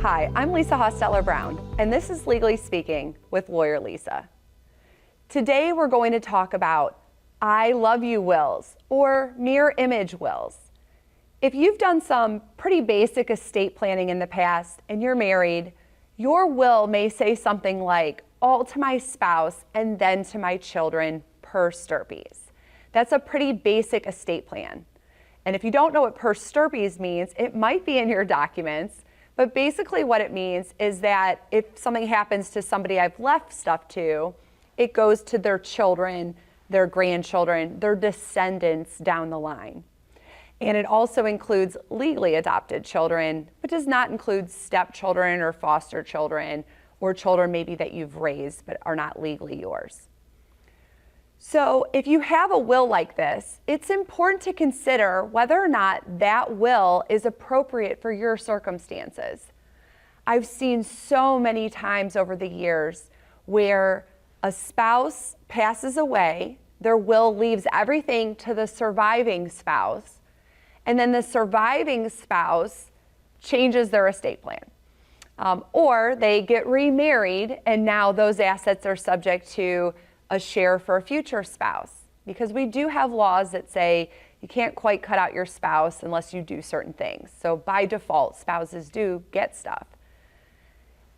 Hi, I'm Lisa Hostetler-Brown, and this is Legally Speaking with LawyerLisa. Today we're going to talk about I love you wills or mirror image wills. If you've done some pretty basic estate planning in the past and you're married, your will may say something like, all to my spouse and then to my children per stirpes. That's a pretty basic estate plan. And if you don't know what per stirpes means, it might be in your documents, but basically what it means is that if something happens to somebody I've left stuff to, it goes to their children, their grandchildren, their descendants down the line. And it also includes legally adopted children, but does not include stepchildren or foster children or children maybe that you've raised but are not legally yours. So if you have a will like this, it's important to consider whether or not that will is appropriate for your circumstances. I've seen so many times over the years where a spouse passes away, their will leaves everything to the surviving spouse, and then the surviving spouse changes their estate plan. Or they get remarried and now those assets are subject to a share for a future spouse. Because we do have laws that say you can't quite cut out your spouse unless you do certain things. So by default, spouses do get stuff.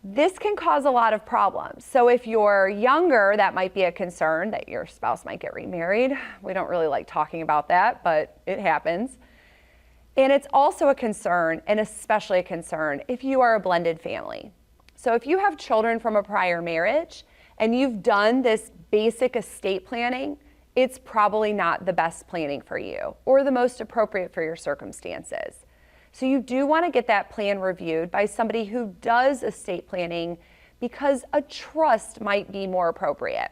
This can cause a lot of problems. So if you're younger, that might be a concern that your spouse might get remarried. We don't really like talking about that, but it happens. And it's also a concern, and especially a concern, if you are a blended family. So if you have children from a prior marriage and you've done this basic estate planning, it's probably not the best planning for you or the most appropriate for your circumstances. So you do want to get that plan reviewed by somebody who does estate planning because a trust might be more appropriate.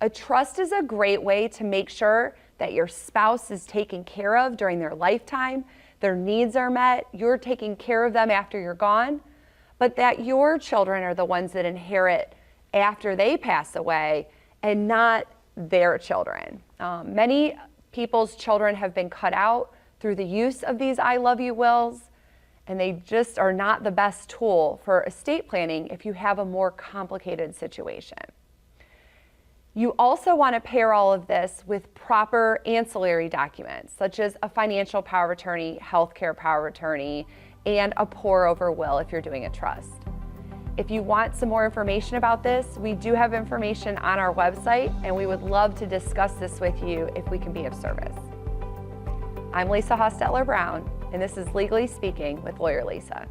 A trust is a great way to make sure that your spouse is taken care of during their lifetime, their needs are met, you're taking care of them after you're gone, but that your children are the ones that inherit after they pass away and not their children. Many people's children have been cut out through the use of these I love you wills, and they just are not the best tool for estate planning if you have a more complicated situation. You also want to pair all of this with proper ancillary documents, such as a financial power of attorney, healthcare power of attorney, and a pour-over will if you're doing a trust. If you want some more information about this, we do have information on our website, and we would love to discuss this with you if we can be of service. I'm Lisa Hostetler-Brown, and this is Legally Speaking with LawyerLisa.